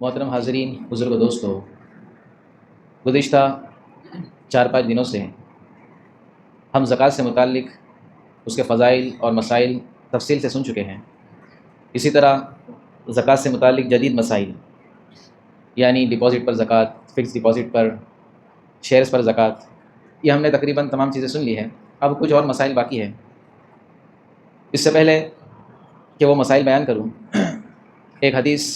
محترم حاضرین، بزرگ و دوستو، گزشتہ 4-5 دنوں سے ہم زکوٰۃ سے متعلق اس کے فضائل اور مسائل تفصیل سے سن چکے ہیں۔ اسی طرح زکوٰۃ سے متعلق جدید مسائل، یعنی ڈپازٹ پر زکوٰۃ، فکس ڈپازٹ پر، شیئرز پر زکوٰۃ، یہ ہم نے تقریباً تمام چیزیں سن لی ہیں۔ اب کچھ اور مسائل باقی ہیں۔ اس سے پہلے کہ وہ مسائل بیان کروں، ایک حدیث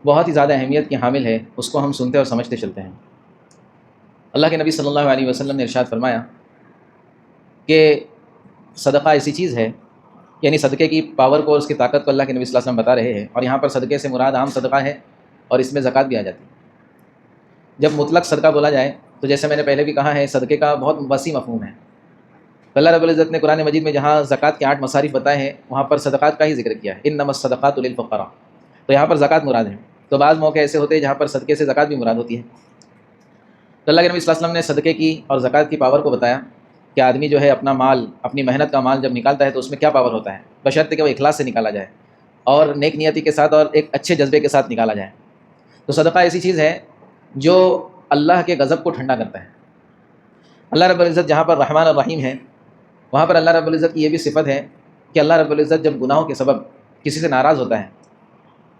بہت ہی زیادہ اہمیت کی حامل ہے، اس کو ہم سنتے اور سمجھتے چلتے ہیں۔ اللہ کے نبی صلی اللہ علیہ وسلم نے ارشاد فرمایا کہ صدقہ ایسی چیز ہے، یعنی صدقے کی پاور کو اور اس کی طاقت کو اللہ کے نبی صلی اللہ علیہ وسلم بتا رہے ہیں، اور یہاں پر صدقے سے مراد عام صدقہ ہے اور اس میں زکوٰۃ بھی آ جاتی ہے۔ جب مطلق صدقہ بولا جائے تو جیسے میں نے پہلے بھی کہا ہے، صدقے کا بہت وسیع مفہوم ہے۔ اللہ رب العزت نے قرآن مجید میں جہاں زکوٰۃ کے 8 مصارف بتائے ہیں، وہاں پر صدقات کا ہی ذکر کیا ہے، انما الصدقات للفقراء، تو یہاں پر زکوٰۃ مراد ہے۔ تو بعض موقع ایسے ہوتے ہیں جہاں پر صدقے سے زکوٰۃ بھی مراد ہوتی ہے۔ تو اللہ کے نبی صلی اللہ علیہ وسلم نے صدقے کی اور زکوٰۃ کی پاور کو بتایا کہ آدمی جو ہے اپنا مال، اپنی محنت کا مال جب نکالتا ہے تو اس میں کیا پاور ہوتا ہے، بشرطے کہ وہ اخلاص سے نکالا جائے اور نیک نیتی کے ساتھ اور ایک اچھے جذبے کے ساتھ نکالا جائے۔ تو صدقہ ایسی چیز ہے جو اللہ کے غضب کو ٹھنڈا کرتا ہے۔ اللہ رب العزت جہاں پر رحمان اور رحیم ہے، وہاں پر اللہ رب العزت کی یہ بھی صفت ہے کہ اللہ رب العزت جب گناہوں کے سبب کسی سے ناراض ہوتا ہے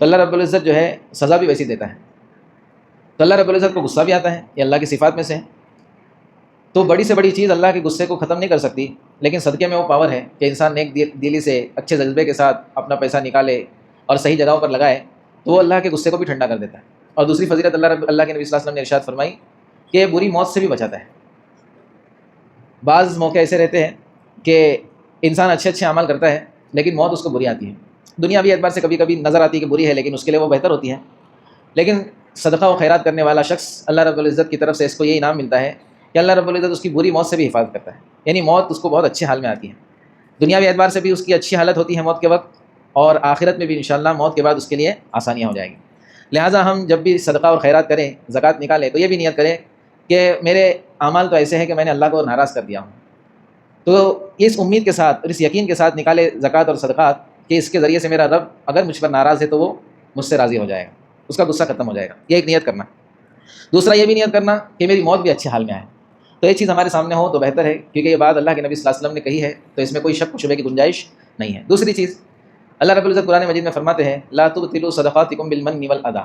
تو اللہ رب العزت جو ہے سزا بھی ویسی دیتا ہے۔ تو اللہ رب العزت کو غصہ بھی آتا ہے، یہ اللہ کی صفات میں سے ہے۔ تو بڑی سے بڑی چیز اللہ کے غصے کو ختم نہیں کر سکتی، لیکن صدقے میں وہ پاور ہے کہ انسان نیک دلی سے اچھے جذبے کے ساتھ اپنا پیسہ نکالے اور صحیح جگہوں پر لگائے تو وہ اللہ کے غصے کو بھی ٹھنڈا کر دیتا ہے۔ اور دوسری فضیلت اللہ کے نبی صلی اللہ علیہ وسلم نے ارشاد فرمائی کہ بری موت سے بھی بچاتا ہے۔ بعض موقع ایسے رہتے ہیں کہ انسان اچھے اچھے عمل کرتا ہے لیکن موت اس کو بری آتی ہے، دنیاوی اعتبار سے کبھی کبھی نظر آتی ہے کہ بری ہے، لیکن اس کے لیے وہ بہتر ہوتی ہے۔ لیکن صدقہ و خیرات کرنے والا شخص، اللہ رب العزت کی طرف سے اس کو یہ انعام ملتا ہے کہ اللہ رب العزت اس کی بری موت سے بھی حفاظت کرتا ہے، یعنی موت اس کو بہت اچھے حال میں آتی ہے۔ دنیاوی اعتبار سے بھی اس کی اچھی حالت ہوتی ہے موت کے وقت، اور آخرت میں بھی انشاءاللہ موت کے بعد اس کے لیے آسانیاں ہو جائیں گی۔ لہٰذا ہم جب بھی صدقہ اور خیرات کریں، زکوٰۃ نکالیں، تو یہ بھی نیت کریں کہ میرے اعمال تو ایسے ہیں کہ میں نے اللہ کو ناراض کر دیا ہوں، تو اس امید کے ساتھ اور اس یقین کے ساتھ نکالے زکوٰۃ اور صدقات کہ اس کے ذریعے سے میرا رب اگر مجھ پر ناراض ہے تو وہ مجھ سے راضی ہو جائے گا، اس کا غصہ ختم ہو جائے گا۔ یہ ایک نیت کرنا۔ دوسرا یہ بھی نیت کرنا کہ میری موت بھی اچھے حال میں آئے۔ تو یہ چیز ہمارے سامنے ہو تو بہتر ہے، کیونکہ یہ بات اللہ کے نبی صلی اللہ علیہ وسلم نے کہی ہے، تو اس میں کوئی شک و شبہ کی گنجائش نہیں ہے۔ دوسری چیز، اللہ رب العزت قرآن مجید میں فرماتے ہیں لا تبطلوا صدقاتکم بالمن والأذى،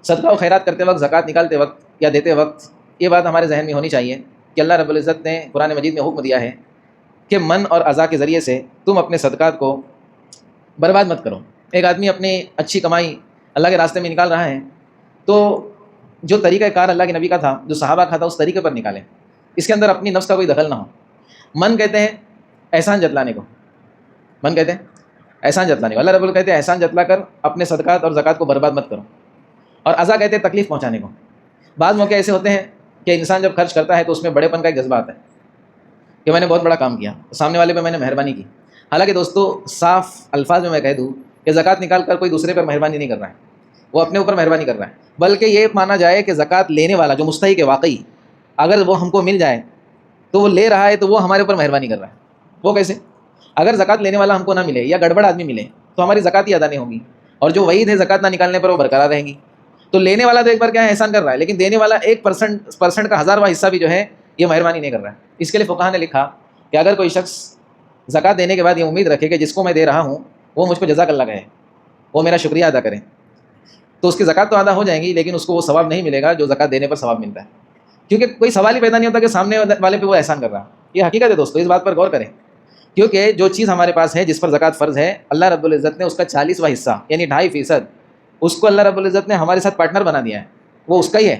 صدقہ و خیرات کرتے وقت، زکوٰۃ نکالتے وقت یا دیتے وقت یہ بات ہمارے ذہن میں ہونی چاہیے کہ اللہ رب العزت نے قرآن مجید میں حکم دیا ہے کہ من اور اذا کے ذریعے سے تم اپنے صدقات کو برباد مت کرو۔ ایک آدمی اپنی اچھی کمائی اللہ کے راستے میں نکال رہا ہے تو جو طریقہ کار اللہ کے نبی کا تھا، جو صحابہ کا تھا، اس طریقے پر نکالیں، اس کے اندر اپنی نفس کا کوئی دخل نہ ہو۔ من کہتے ہیں احسان جتلانے کو، من کہتے ہیں احسان جتلانے کو، اللہ رب العزت کہتے ہیں احسان جتلا کر اپنے صدقات اور زکوٰۃ کو برباد مت کرو، اور اذا کہتے ہیں تکلیف پہنچانے کو۔ بعض موقع ایسے ہوتے ہیں کہ انسان جب خرچ کرتا ہے تو اس میں بڑے پن کا ایک جذبہ آتا ہے کہ میں نے بہت بڑا کام کیا، سامنے والے پہ میں نے مہربانی کی۔ حالانکہ دوستو، صاف الفاظ میں کہہ دوں کہ زکوٰۃ نکال کر کوئی دوسرے پر مہربانی نہیں کر رہا ہے، وہ اپنے اوپر مہربانی کر رہا ہے، بلکہ یہ مانا جائے کہ زکوٰۃ لینے والا جو مستحق ہے واقعی، اگر وہ ہم کو مل جائے تو وہ لے رہا ہے تو وہ ہمارے اوپر مہربانی کر رہا ہے۔ وہ کیسے؟ اگر زکوٰۃ لینے والا ہم کو نہ ملے یا گڑبڑ آدمی ملے تو ہماری زکوٰۃ ہی ادا نہیں ہوگی، اور جو وعید ہے زکوٰۃ نہ نکالنے پر وہ برقرار رہیں گی۔ تو لینے والا تو ایک بار کیا ہے احسان کر رہا ہے، لیکن دینے والا 1% کا 1000واں حصہ بھی جو ہے یہ مہربانی نہیں کر رہا ہے۔ اس کے لیے فقہا نے لکھا کہ اگر کوئی شخص زکوٰۃ دینے کے بعد یہ امید رکھے کہ جس کو میں دے رہا ہوں وہ مجھ کو جزاک اللہ کہے، وہ میرا شکریہ ادا کرے، تو اس کی زکوٰۃ تو ادا ہو جائیں گی، لیکن اس کو وہ ثواب نہیں ملے گا جو زکوٰۃ دینے پر ثواب ملتا ہے، کیونکہ کوئی سوال ہی پیدا نہیں ہوتا کہ سامنے والے پہ وہ احسان کر رہا۔ یہ حقیقت ہے دوستو، اس بات پر غور کریں، کیونکہ جو چیز ہمارے پاس ہے جس پر زکوٰۃ فرض ہے، اللہ رب العزت نے اس کا 40واں حصہ یعنی 2.5% اس کو اللہ رب العزت نے ہمارے ساتھ پارٹنر بنا دیا ہے، وہ اس کا ہی ہے۔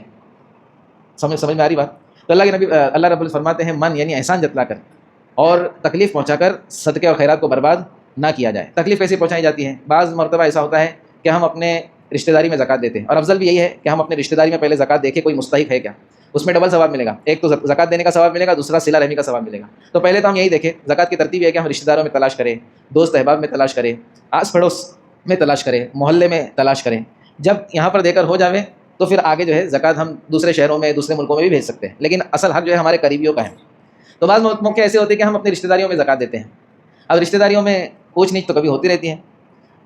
سمجھ میں آ رہی بات؟ تو اللہ رب العزت فرماتے ہیں من یعنی احسان جتلا کر اور تکلیف پہنچا کر صدقے اور خیرات کو برباد نہ کیا جائے۔ تکلیف کیسے پہنچائی جاتی ہے؟ بعض مرتبہ ایسا ہوتا ہے کہ ہم اپنے رشتہ داری میں زکوٰۃ دیتے ہیں، اور افضل بھی یہی ہے کہ ہم اپنے رشتہ داری میں پہلے زکوٰۃ دیکھیں کوئی مستحق ہے کیا، اس میں ڈبل ثواب ملے گا، ایک تو زکوٰۃ دینے کا ثواب ملے گا، دوسرا صلہ رحمی کا ثواب ملے گا۔ تو پہلے تو ہم یہی دیکھیں، زکوٰۃ کی ترتیب یہ ہے کہ ہم رشتہ داروں میں تلاش کریں، دوست احباب میں تلاش کریں، آس پڑوس میں تلاش کریں، محلے میں تلاش کریں۔ جب یہاں پر دے کر ہو جاوے تو پھر آگے جو ہے زکوٰۃ ہم دوسرے شہروں میں، دوسرے ملکوں میں بھی بھیج سکتے ہیں، لیکن اصل حق جو ہے ہمارے قریبیوں کا ہے۔ تو بعض موقع ایسے ہوتے ہیں کہ ہم اپنی رشتہ داریوں میں زکوٰۃ دیتے ہیں۔ اب رشتہ داریوں میں پوچھ نیچ تو کبھی ہوتی رہتی ہے،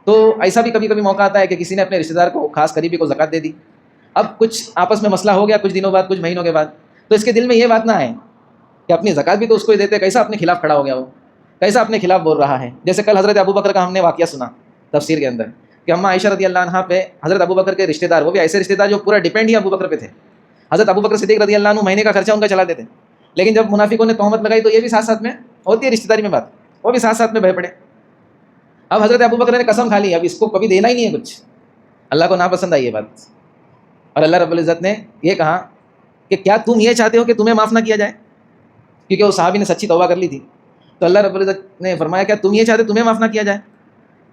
تو ایسا بھی کبھی کبھی موقع آتا ہے کہ کسی نے اپنے رشتہ دار کو، خاص قریبی کو زکوٰۃ دے دی. اب کچھ آپس میں مسئلہ ہو گیا کچھ دنوں بعد، کچھ مہینوں کے بعد، تو اس کے دل میں یہ بات نہ آئے کہ اپنی زکوٰۃ بھی تو اس کو ہی دیتے، کیسا اپنے خلاف کھڑا ہو گیا، وہ کیسا اپنے خلاف بول رہا ہے. جیسے کل حضرت ابو بکر کا ہم نے واقعہ سنا تفسیر کے اندر کہ اماں عائشہ رضی اللہ عنہا پہ حضرت ابو بکر کے رشتہ دار، وہ بھی ایسے رشتہ دار جو پورا ڈیپینڈ ہی ابو بکر پہ تھے. حضرت ابو بکر صدیق رضی اللہ عنہ مہینے کا خرچہ ان کا چلا دیتے، لیکن جب منافقوں نے تہمت لگائی تو یہ بھی ساتھ ساتھ میں ہوتی ہے رشتہ داری میں بات، وہ بھی ساتھ ساتھ میں بہ پڑے. اب حضرت ابو بکر نے قسم کھا لی اب اس کو کبھی دینا ہی نہیں ہے کچھ. اللہ کو ناپسند آئی یہ بات، اور اللہ رب العزت نے یہ کہا کہ کیا تم یہ چاہتے ہو کہ تمہیں معاف نہ کیا جائے، کیونکہ وہ صحابی نے سچی توبہ کر لی تھی. تو اللہ رب العزت نے فرمایا کیا تم یہ چاہتے تمہیں معاف نہ کیا جائے،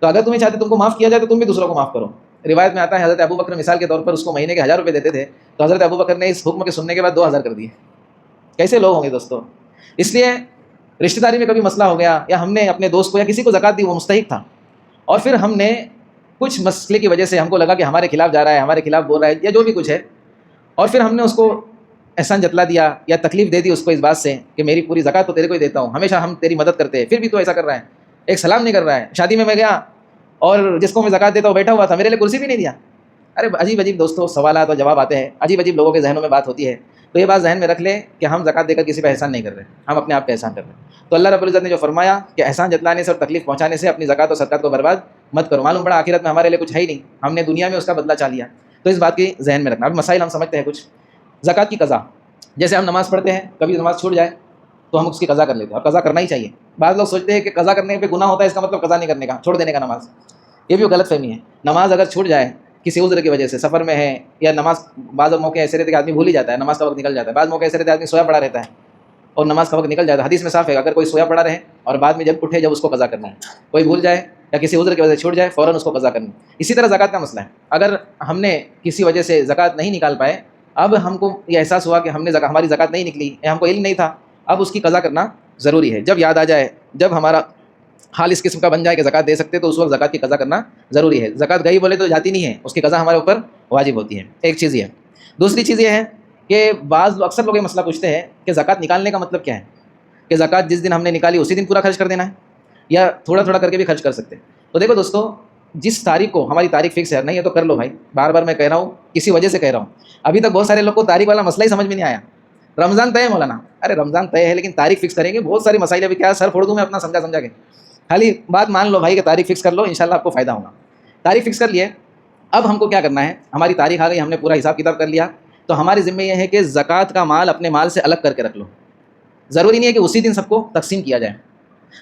تو اگر تمہیں چاہتے تم کو معاف کیا جائے تو تم بھی دوسروں کو معاف کرو. روایت میں آتا ہے حضرت ابو بکر مثال کے طور پر اس کو مہینے کے 1000 روپے دیتے تھے، تو حضرت ابو بکر نے اس حکم کے سننے کے بعد 2000 کر دیے. کیسے لوگ ہوں گے دوستو. اس لیے رشتہ داری میں کبھی مسئلہ ہو گیا یا ہم نے اپنے دوست کو یا کسی کو زکوٰۃ دی، وہ مستحق تھا، اور پھر ہم نے کچھ مسئلے کی وجہ سے ہم کو لگا کہ ہمارے خلاف جا رہا ہے، ہمارے خلاف بول رہا ہے یا جو بھی کچھ ہے، اور پھر ہم نے اس کو احسان جتلا دیا یا تکلیف دے دی اس کو اس بات سے کہ میری پوری زکوٰۃ تو تیرے کو ہی دیتا ہوں، ہمیشہ ہم تیری مدد کرتے ہیں، پھر بھی تو ایسا کر رہا ہے، ایک سلام نہیں کر رہا ہے. شادی میں گیا اور جس کو میں زکوٰۃ دیتا ہوں بیٹھا ہوا تھا، میرے لیے کرسی بھی نہیں دیا. ارے عجیب عجیب دوستوں سوالات اور جواب آتے ہیں، عجیب عجیب لوگوں کے ذہنوں میں بات ہوتی ہے. تو یہ بات ذہن میں رکھ لیں کہ ہم زکوٰۃ دے کر کسی پہ احسان نہیں کر رہے، ہم اپنے آپ پہ احسان کر رہے ہیں. تو اللہ رب العزت نے جو فرمایا کہ احسان جتلانے سے اور تکلیف پہنچانے سے اپنی زکوٰۃ اور صدقات کو برباد مت کرو. معلوم پڑا آخرت میں ہمارے لیے کچھ ہے ہی نہیں، ہم نے دنیا میں اس کا بدلہ چا لیا. تو اس بات کی ذہن میں رکھنا. اب مسائل ہم سمجھتے ہیں کچھ. زکوٰۃ کی قضا، جیسے ہم نماز پڑھتے ہیں، کبھی نماز چھوٹ جائے تو ہم اس کی قضا کر لیتے ہیں، اور قضا کرنا ہی چاہیے. بعض لوگ سوچتے ہیں کہ قضا کرنے پہ گناہ ہوتا ہے، اس کا مطلب قضا نہیں کرنے کا، چھوڑ دینے کا نماز. یہ بھی غلط فہمی ہے. نماز اگر چھوٹ جائے کسی عذر کی وجہ سے، سفر میں ہے یا نماز، بعض موقع ایسے رہتے کہ آدمی بھول ہی جاتا ہے، نماز کا وقت نکل جاتا ہے. بعض موقع ایسے رہتے آدمی سویا پڑا رہتا ہے اور نماز کا وقت نکل جاتا ہے. حدیث میں صاف ہے اگر کوئی سویا پڑا رہے اور بعد میں جب اٹھے جب اس کو قضا کرنا ہے، کوئی بھول جائے یا کسی عذر کی وجہ سے چھوٹ جائے فوراً اس کو قضا کرنی. اسی طرح زکوٰۃ کا مسئلہ ہے. اگر ہم نے کسی وجہ سے زکوٰۃ نہیں نکال پائے، اب ہم کو یہ احساس ہوا کہ ہماری زکوٰۃ نہیں نکلی یا ہم کو علم نہیں تھا، اب اس کی قضا کرنا ضروری ہے. جب یاد آ جائے، جب ہمارا حال اس قسم کا بن جائے کہ زکوٰۃ دے سکتے تو اس وقت زکوٰۃ کی قضا کرنا ضروری ہے. زکوٰۃ گئی بولے تو جاتی نہیں ہے، اس کی قضا ہمارے اوپر واجب ہوتی ہے. ایک چیز یہ ہے. دوسری چیز یہ ہے کہ اکثر لوگ یہ مسئلہ پوچھتے ہیں کہ زکوٰۃ نکالنے کا مطلب کیا ہے، کہ زکوٰۃ جس دن ہم نے نکالی اسی دن پورا خرچ کر دینا ہے یا تھوڑا تھوڑا کر کے بھی خرچ کر سکتے ہیں. تو دیکھو دوستو، جس تاریخ کو، ہماری تاریخ فکس ہے نہیں ہے تو کر لو بھائی، بار بار میں کہہ رہا ہوں کسی وجہ سے کہہ رہا ہوں. ابھی تک بہت سارے لوگ کو تاریخ والا مسئلہ ہی سمجھ میں نہیں آیا. رمضان طے ہے مولانا، ارے رمضان طے ہے لیکن تاریخ فکس کریں گے. بہت ساری مسائل ابھی کیا سر پھوڑ دوں میں اپنا سمجھا کے. خالی بات مان لو بھائی کہ تاریخ فکس کر لو، انشاءاللہ آپ کو فائدہ ہوگا. تاریخ فکس کر لیے. اب ہم کو کیا کرنا ہے، ہماری تاریخ آ گئی، ہم نے پورا حساب کتاب کر لیا، تو ہمارے ذمہ یہ ہے کہ زکوٰۃ کا مال اپنے مال سے الگ کر کے رکھ لو. ضروری نہیں ہے کہ اسی دن سب کو تقسیم کیا جائے.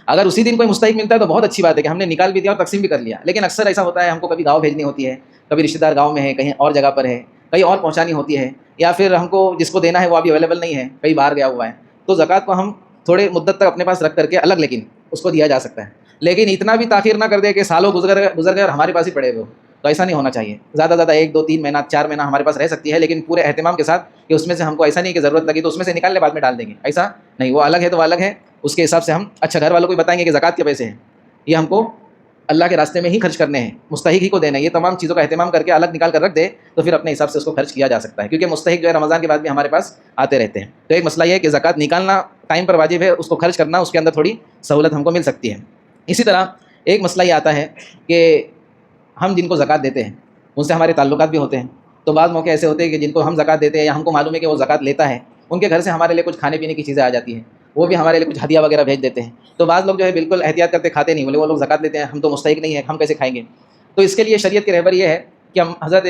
اگر اسی دن کوئی مستحق ملتا ہے تو بہت اچھی بات ہے کہ ہم نے نکال بھی دیا اور تقسیم بھی کر لیا. لیکن اکثر ایسا ہوتا ہے ہم کو کبھی گاؤں بھیجنی ہوتی ہے، کبھی رشتہ دار گاؤں میں ہے، کہیں اور جگہ پر ہے، کہیں اور پہنچانی ہوتی ہے، یا پھر ہم کو جس کو دینا ہے وہ ابھی اویلیبل نہیں ہے، کہیں باہر گیا ہوا ہے، تو زکوٰۃ کو ہم تھوڑے مدت تک اپنے پاس رکھ کر کے الگ لیکن اس کو دیا جا سکتا ہے. لیکن اتنا بھی تاخیر نہ کر دے کہ سالوں گزر گئے اور ہمارے پاس ہی پڑے ہوئے. تو ایسا نہیں ہونا چاہیے. زیادہ زیادہ 1 2 3 مہینہ 4 مہینہ ہمارے پاس رہ سکتی ہے، لیکن پورے اہتمام کے ساتھ کہ اس میں سے ہم کو ایسا نہیں کہ ضرورت لگی تو اس میں سے نکال لے بعد میں ڈال دیں گے، ایسا نہیں. وہ الگ ہے تو وہ الگ ہے، اس کے حساب سے ہم اچھا گھر والوں کو بتائیں گے کہ زکوٰۃ کے پیسے ہیں، یہ ہم کو اللہ کے راستے میں ہی خرچ کرنے ہیں، مستحق ہی کو دینا ہے. یہ تمام چیزوں کا اہتمام کر کے الگ نکال کر رکھ دے تو پھر اپنے حساب سے اس کو خرچ کیا جا سکتا ہے، کیونکہ مستحق جو ہے رمضان کے بعد بھی ہمارے پاس آتے رہتے ہیں. تو ایک مسئلہ یہ ہے کہ زکوٰۃ نکالنا ٹائم پر واجب ہے، اس کو خرچ کرنا اس کے اندر تھوڑی سہولت ہم کو مل سکتی ہے. اسی طرح ایک مسئلہ یہ آتا ہے کہ ہم جن کو زکوٰۃ دیتے ہیں ان سے ہمارے تعلقات بھی ہوتے ہیں. تو بعض موقع ایسے ہوتے ہیں کہ جن کو ہم زکوٰۃ دیتے ہیں یا ہم کو معلوم ہے کہ وہ زکوٰۃ لیتا ہے، ان کے گھر سے ہمارے لیے کچھ کھانے پینے کی چیزیں آ جاتی ہیں، وہ بھی ہمارے لیے کچھ ہدیہ وغیرہ بھیج دیتے ہیں. تو بعض لوگ جو ہے بالکل احتیاط کرتے کھاتے نہیں، بولے وہ لوگ زکوٰۃ لیتے ہیں، ہم تو مستحق نہیں ہیں، ہم کیسے کھائیں گے. تو اس کے لیے شریعت کی رہبری یہ ہے کہ ہم حضرت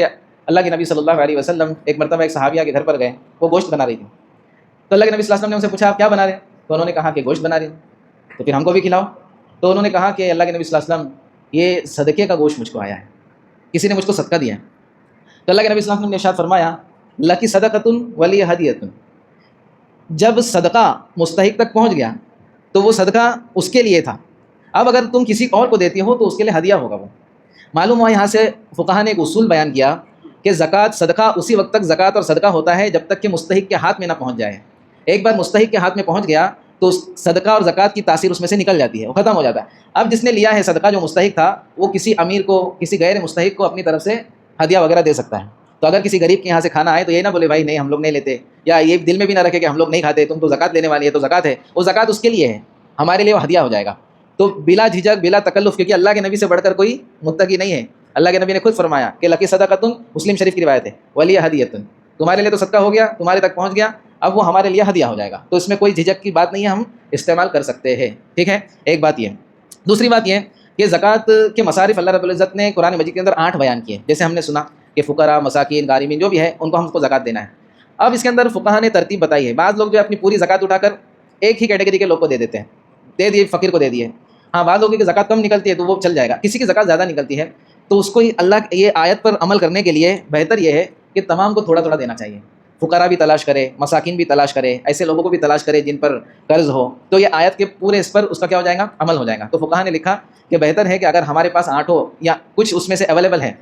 اللہ کے نبی صلی اللہ علیہ وسلم ایک مرتبہ ایک صحابیہ کے گھر پر گئے، وہ گوشت بنا رہی تھی. تو اللہ کے نبی صلی اللہ علیہ وسلم نے ان سے پوچھا آپ کیا بنا رہے ہیں؟ تو انہوں نے کہا کہ گوشت بنا رہی ہیں. تو پھر ہم کو بھی کھلاؤ. تو انہوں نے کہا کہ اللہ کے نبی صلی اللہ علیہ وسلم یہ صدقے کا گوشت مجھ کو آیا ہے، کسی نے مجھ کو صدقہ دیا ہے. تو اللہ کے نبی صلی اللہ علیہ وسلم نے ارشاد فرمایا لکی صدقۃ ولی ہدیۃ. جب صدقہ مستحق تک پہنچ گیا تو وہ صدقہ اس کے لیے تھا، اب اگر تم کسی اور کو دیتی ہو تو اس کے لیے ہدیہ ہوگا. وہ معلوم ہوا یہاں سے فقہا نے ایک اصول بیان کیا کہ زکوٰۃ صدقہ اسی وقت تک زکوٰۃ اور صدقہ ہوتا ہے جب تک کہ مستحق کے ہاتھ میں نہ پہنچ جائے. ایک بار مستحق کے ہاتھ میں پہنچ گیا تو صدقہ اور زکوٰۃ کی تاثیر اس میں سے نکل جاتی ہے، وہ ختم ہو جاتا ہے. اب جس نے لیا ہے صدقہ جو مستحق تھا، وہ کسی امیر کو، کسی غیر مستحق کو اپنی طرف سے ہدیہ وغیرہ دے سکتا ہے. تو اگر کسی غریب کے یہاں سے کھانا آئے تو یہ نہ بولے بھائی نہیں ہم لوگ نہیں لیتے، یا یہ دل میں بھی نہ رکھے کہ ہم لوگ نہیں کھاتے، تم تو زکوٰۃ لینے والی ہے تو زکوٰۃ ہے، وہ زکوٰۃ اس کے لیے ہے، ہمارے لیے وہ ہدیہ ہو جائے گا. تو بلا جھجک بلا تکلف، کیونکہ اللہ کے نبی سے بڑھ کر کوئی متقی نہیں ہے. اللہ کے نبی نے خود فرمایا کہ لکی صدقۃ، مسلم شریف کی روایت ہے، ولی ہدیۃ، تمہارے لیے تو صدقہ ہو گیا، تمہارے تک پہنچ گیا، اب وہ ہمارے لیے ہدیہ ہو جائے گا. تو اس میں کوئی جھجک کی بات نہیں ہے، ہم استعمال کر سکتے ہیں. ٹھیک ہے، ایک بات یہ. دوسری بات یہ کہ زکوٰۃ کے مصارف اللہ رب العزت نے قرآن مجید کے اندر 8 بیان کیے. جیسے ہم نے سنا کہ فقراء، مساکین، غارمین جو بھی ہے ان کو ہم کو زکوٰۃ دینا ہے. اب اس کے اندر فقہا نے ترتیب بتائی ہے. بعض لوگ جو اپنی پوری زکوٰۃ اٹھا کر ایک ہی کیٹیگری کے لوگ کو دے دیتے ہیں، دے دیے فقیر کو دے دیے. ہاں، بعض لوگوں کی زکوٰۃ کم نکلتی ہے تو وہ چل جائے گا. کسی کی زکوٰۃ زیادہ نکلتی ہے تو اس کو اللہ یہ آیت پر عمل کرنے کے لیے بہتر یہ ہے کہ تمام کو تھوڑا تھوڑا دینا چاہیے. فقراء بھی تلاش کرے، مساکین بھی تلاش کرے، ایسے لوگوں کو بھی تلاش کرے جن پر قرض ہو. تو یہ آیت کے پورے اس پر اس کا کیا ہو جائے گا، عمل ہو جائے گا. تو فقہا نے لکھا کہ بہتر ہے کہ اگر ہمارے پاس 8 ہو یا کچھ اس میں سے اویلیبل ہے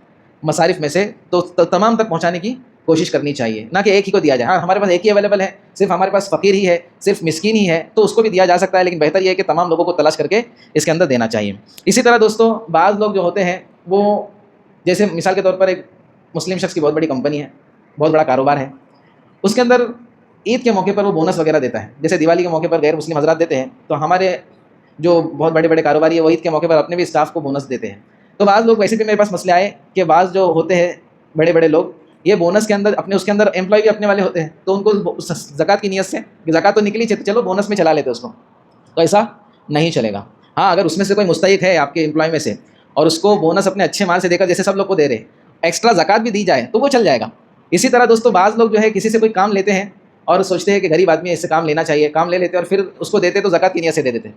مصارف میں سے، تو تمام تک پہنچانے کی کوشش کرنی چاہیے، نہ کہ ایک ہی کو دیا جائے. ہاں، ہمارے پاس ایک ہی اویلیبل ہے، صرف ہمارے پاس فقیر ہی ہے، صرف مسکین ہی ہے، تو اس کو بھی دیا جا سکتا ہے، لیکن بہتر یہ ہے کہ تمام لوگوں کو تلاش کر کے اس کے اندر دینا چاہیے. اسی طرح دوستوں، بعض لوگ جو ہوتے ہیں وہ جیسے مثال کے طور پر ایک مسلم شخص کی بہت بڑی کمپنی ہے، بہت بڑا کاروبار ہے، اس کے اندر عید کے موقع پر وہ بونس وغیرہ دیتا ہے. جیسے دیوالی کے موقع پر غیر مسلم حضرات دیتے ہیں، تو ہمارے جو بہت بڑے بڑے کاروباری ہیں وہ عید کے موقع پر اپنے بھی اسٹاف کو بونس دیتے ہیں. تو بعض لوگ ویسے بھی میرے پاس مسئلے آئے کہ بعض جو ہوتے ہیں بڑے بڑے لوگ، یہ بونس کے اندر اپنے اس کے اندر امپلائی بھی اپنے والے ہوتے ہیں، تو ان کو زکوٰۃ کی نیت سے کہ زکوٰۃ تو نکلی چلو بونس میں چلا لیتے اس کو، تو ایسا نہیں چلے گا. ہاں، اگر اس میں سے کوئی مستحق ہے آپ کے امپلائی میں سے اور اس کو بونس اپنے اچھے مال سے دے کر جیسے سب لوگ کو دے رہے ایکسٹرا زکوٰۃ بھی دی جائے تو وہ چل جائے گا. اسی طرح دوستوں، بعض لوگ جو ہے کسی سے کوئی کام لیتے ہیں اور سوچتے ہیں کہ غریب آدمی ہے اس سے کام لینا چاہیے، کام لے لیتے اور پھر اس کو دیتے تو زکوٰۃ کی نیت سے دے دیتے.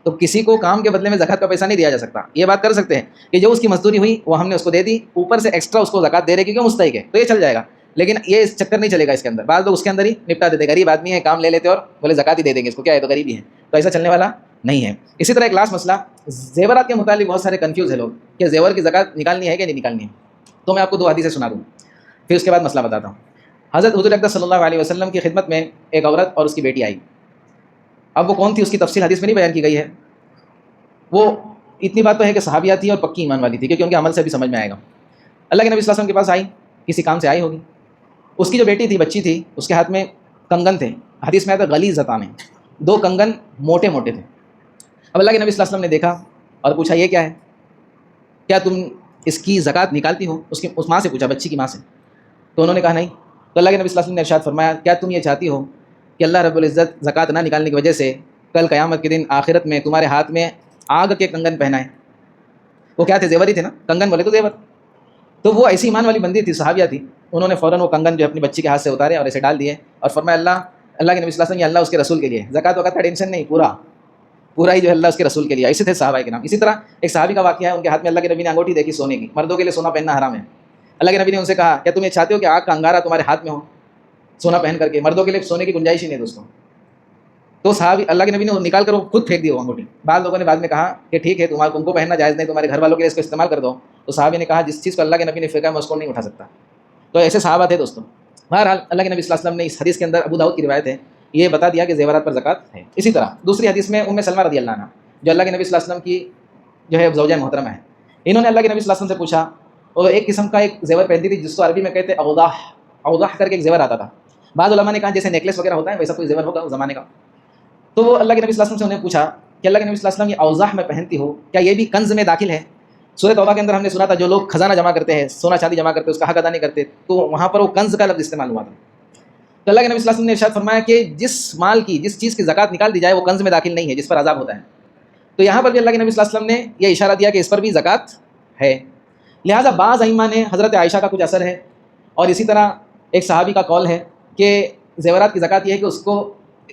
تو کسی کو کام کے بدلے میں زکوٰۃ کا پیسہ نہیں دیا جا سکتا. یہ بات کر سکتے ہیں کہ جو اس کی مزدوری ہوئی وہ ہم نے اس کو دے دی، اوپر سے ایکسٹرا اس کو زکوٰۃ دے رہے کیونکہ مستحق ہے، تو یہ چل جائے گا. لیکن یہ چکر نہیں چلے گا اس کے اندر. بعض لوگ اس کے اندر ہی نپٹا دیتے، غریب آدمی ہے کام لے لیتے اور بولے زکوٰۃ ہی دے دیں گے اس کو، کیا ہے تو غریب ہی ہے، تو ایسا چلنے والا نہیں ہے. اسی طرح ایک لاسٹ مسئلہ، زیورات کے متعلق بہت سارے کنفیوز ہے لوگ کہ زیور کی زکوٰۃ نکالنی ہے کہ نہیں نکالنی ہے. تو میں آپ کو 2 حدیثیں سنا دوں، پھر اس کے بعد مسئلہ بتاتا ہوں. حضرت حضور اقدس صلی اللہ علیہ وسلم کی خدمت میں ایک عورت اور اس کی بیٹی آئی. اب وہ کون تھی اس کی تفصیل حدیث میں نہیں بیان کی گئی ہے. وہ اتنی بات تو ہے کہ صحابیہ تھی اور پکی ایمان والی تھی، کیونکہ ان کے عمل سے بھی سمجھ میں آئے گا. اللہ کے نبی صلی اللہ علیہ وسلم کے پاس آئی، کسی کام سے آئی ہوگی. اس کی جو بیٹی تھی، بچی تھی، اس کے ہاتھ میں کنگن تھے. حدیث میں آتا ہے غلیظ میں 2 کنگن موٹے موٹے تھے. اب اللہ کے نبی صلی اللہ علیہ وسلم نے دیکھا اور پوچھا یہ کیا ہے، کیا تم اس کی زکوٰۃ نکالتی ہو؟ اس ماں سے پوچھا، بچی کی ماں سے. تو انہوں نے کہا نہیں. تو اللہ کے نبی صلی اللہ علیہ وسلم نے ارشاد فرمایا، کیا تم یہ چاہتی ہو کہ اللہ رب العزت زکوٰۃ نہ نکالنے کی وجہ سے کل قیامت کے دن آخرت میں تمہارے ہاتھ میں آگ کے کنگن پہنائے؟ وہ کیا تھے؟ زیور ہی تھے نا، کنگن بولے تو زیور. تو وہ ایسی ایمان والی بندی تھی، صحابیہ تھی. انہوں نے فوراً وہ کنگن جو اپنی بچی کے ہاتھ سے اتارے اور ایسے ڈال دیے اور فرمایا اللہ کے نبی صلی اللہ علیہ وسلم، یہ اللہ اس کے رسول کے لیے، زکوٰۃ وقت کا ٹینشن نہیں، پورا ہی جو ہے اللہ اس کے رسول کے لیے. ایسے تھے صحابہ کے نام. اسی طرح ایک صحابی کا واقعہ ہے، ان کے ہاتھ میں اللہ کے نبی نے انگوٹھی دیکھی سونے کی. مردوں کے لیے سونا پہننا حرام ہے. اللہ کے نبی نے ان سے کہا کیا تم یہ چاہتے ہو کہ آگ کا انگارہ تمہارے ہاتھ میں ہو سونا پہن کر کے؟ مردوں کے لیے سونے کی گنجائش ہی نہیں دوستوں. تو صحابی اللہ کے نبی نے نکال کر وہ خود پھینک دی وہ انگوٹھی. بعض لوگوں نے بعد میں کہا کہ ٹھیک ہے تم کو پہننا جائز نہیں، تمہارے گھر والوں کے لیے اس کو استعمال کر دو. تو صحابی نے کہا جس چیز کو اللہ کے نبی نے پھینکا میں اس کو نہیں اٹھا سکتا. تو ایسے صحابہ تھے دوستوں. بہرحال اللہ کے نبی صلی اللہ علیہ وسلم نے اس حدیث کے اندر، ابو داؤد کی روایت ہے، یہ بتا دیا کہ زیورات پر زکوٰۃ ہے. اسی طرح دوسری حدیث میں ام سلمہ رضی اللہ عنہ جو اللہ کے نبی صلی اللہ علیہ وسلم کی جو ہے زوجہ محترمہ ہے، انہوں نے اللہ کے نبی صلی اللہ علیہ وسلم سے پوچھا. اور ایک قسم کا ایک زیور پہنتی تھی جس کو عربی میں کہتے ہیں اوضاح کر کے ایک زیور آتا تھا. بعض علماء نے کہا جیسے نیکلس وغیرہ ہوتا ہے ویسا کوئی زیور ہوگا اس زمانے کا. تو وہ اللہ کے نبی صلی اللہ علیہ وسلم سے انہیں پوچھا کہ اللہ کے نبی صلی اللہ علیہ وسلم یہ اوضاح میں پہنتی ہو، کیا یہ بھی کنز میں داخل ہے؟ سورۃ توبہ کے اندر ہم نے سنا تھا جو لوگ خزانہ جمع کرتے ہیں، سونا چاندی جمع کرتے ہیں، اس کا حق ادا نہیں کرتے، تو وہاں پر وہ کنز کا لفظ استعمال ہوا تھا. تو اللہ کے نبی صلی اللہ علیہ وسلم نے ارشاد فرمایا کہ جس چیز کی زکوٰۃ نکال دی جائے وہ کنز میں داخل نہیں ہے جس پر عذاب ہوتا ہے. تو یہاں پر بھی اللہ کے نبی صلی اللہ علیہ وسلم نے یہ اشارہ دیا کہ اس پر بھی زکوٰۃ ہے. لہٰذا بعض ائمہ نے حضرت عائشہ کا کچھ اثر ہے اور اسی طرح ایک صحابی کا قول ہے کہ زیورات کی زکوٰۃ یہ ہے کہ اس کو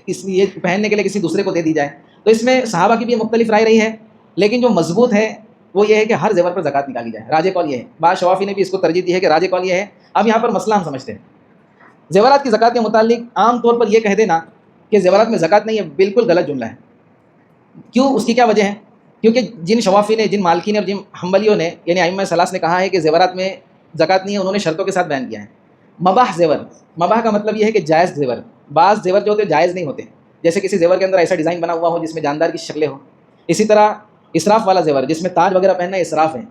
یہ پہننے کے لیے کسی دوسرے کو دے دی جائے. تو اس میں صحابہ کی بھی مختلف رائے رہی ہے، لیکن جو مضبوط ہے وہ یہ ہے کہ ہر زیور پر زکوٰۃ نکالی جائے. راجح قول یہ ہے. بعض شوافی نے بھی اس کو ترجیح دی ہے کہ راجح قول یہ ہے. اب یہاں پر مسئلہ ہم سمجھتے ہیں. زیورات کی زکوٰۃ کے متعلق عام طور پر یہ کہہ دینا کہ زیورات میں زکوٰۃ نہیں ہے بالکل غلط جملہ ہے. کیوں؟ اس کی کیا وجہ ہے؟ کیونکہ جن شوافی نے، جن مالکی نے اور جن حنبلیوں نے یعنی ائمہ ثلاث نے کہا ہے کہ زیورات میں زکوٰۃ نہیں ہے، انہوں نے شرطوں کے ساتھ بیان کیا ہے. مباح زیور، مباح کا مطلب یہ ہے کہ جائز زیور. بعض زیور جو ہوتے ہیں جائز نہیں ہوتے، جیسے کسی زیور کے اندر ایسا ڈیزائن بنا ہوا ہو جس میں جاندار کی شکلیں ہو. اسی طرح اسراف والا زیور جس میں تاج وغیرہ پہننا اسراف ہے.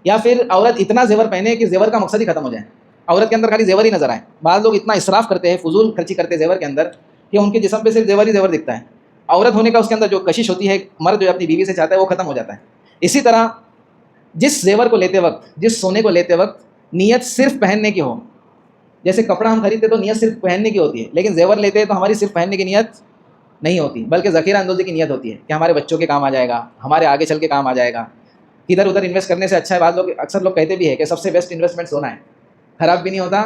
یا پھر عورت اتنا زیور پہنے کہ زیور کا مقصد ہی ختم ہو جائے، عورت کے اندر خالی زیور ہی نظر آئے. بعض لوگ اتنا اسراف کرتے ہیں، فضول خرچی کرتے ہیں زیور کے اندر کہ ان کے جسم پہ صرف زیور ہی زیور دکھتا ہے. عورت ہونے کا اس کے اندر جو کشش ہوتی ہے، مرد جو اپنی بیوی سے چاہتا ہے وہ ختم ہو جاتا ہے۔ اسی طرح جس زیور کو لیتے وقت، جس سونے کو لیتے وقت نیت صرف پہننے کی ہو، جیسے کپڑا ہم خریدتے تو نیت صرف پہننے کی ہوتی ہے، لیکن زیور لیتے ہیں تو ہماری صرف پہننے کی نیت نہیں ہوتی، بلکہ ذخیرہ اندوزی کی نیت ہوتی ہے کہ ہمارے بچوں کے کام آ جائے گا، ہمارے آگے چل کے کام آ جائے گا۔ ادھر ادھر انویسٹ کرنے سے اچھا ہے، بعض لوگ اکثر لوگ کہتے بھی ہے کہ سب سے بیسٹ انویسٹمنٹ سونا ہے، خراب بھی نہیں ہوتا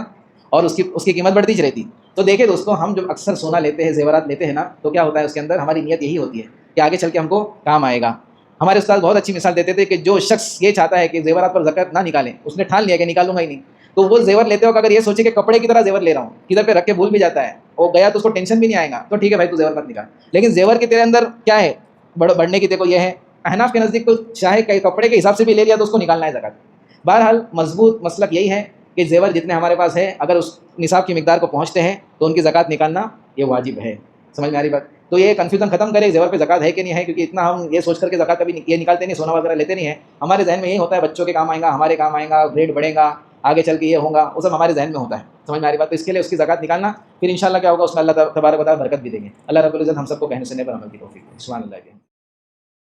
اور اس کی قیمت بڑھتی ہی رہتی۔ تو دیکھیں دوستوں، ہم جب اکثر سونا لیتے ہیں، زیورات لیتے ہیں نا، تو کیا ہوتا ہے اس کے اندر ہماری نیت یہی ہوتی ہے کہ آگے چل کے ہم کو کام آئے گا۔ ہمارے استاد بہت اچھی مثال دیتے تھے کہ جو شخص یہ چاہتا ہے کہ زیورات پر زکوٰۃ نہ نکالیں، اس نے ٹھان لیا کہ نکالوں گا ہی نہیں، تو وہ زیور لیتے وقت اگر یہ سوچے کہ کپڑے کی طرح زیور لے رہا ہوں، کدھر پہ رکھ کے بھول بھی جاتا ہے، وہ گیا تو اس کو ٹینشن بھی نہیں آئے گا، تو ٹھیک ہے بھائی تو زیور مت نکال۔ لیکن زیور کے تیرے اندر کیا ہے، بڑھنے کی دیکھو یہ ہے، احناف کے نزدیک تو چاہے کپڑے کے حساب سے بھی لے لیا تو اس کو نکالنا ہے زکوٰۃ۔ بہرحال مضبوط مسلک یہی ہے کہ زیور جتنے ہمارے پاس ہے اگر اس نصاب کی مقدار کو پہنچتے ہیں تو ان کی زکوٰۃ نکالنا یہ واجب ہے۔ سمجھ میں آ رہی بات؟ تو یہ کنفیوژن ختم کرے زیور پہ زکوٰۃ ہے کہ نہیں ہے، کیونکہ اتنا ہم یہ سوچ کر کے زکوٰۃ کبھی یہ نکالتے نہیں، سونا وغیرہ لیتے نہیں ہیں، ہمارے ذہن میں یہی ہوتا ہے بچوں کے کام آئے گا، ہمارے کام آئے گا، ریٹ بڑھے گا، آگے چل کے یہ ہوگا، وہ سب ہمارے ذہن میں ہوتا ہے۔ سمجھ میں آ رہی بات؟ تو اس کے لیے اس کی زکوٰۃ نکالنا، پھر انشاءاللہ کیا ہوگا، اس میں اللہ تبارک و تعالیٰ برکت بھی دیں گے۔ اللہ رب العزت ہم سب کو کہنے سننے پر عمل کی توفیق دے۔ سبحان اللہ۔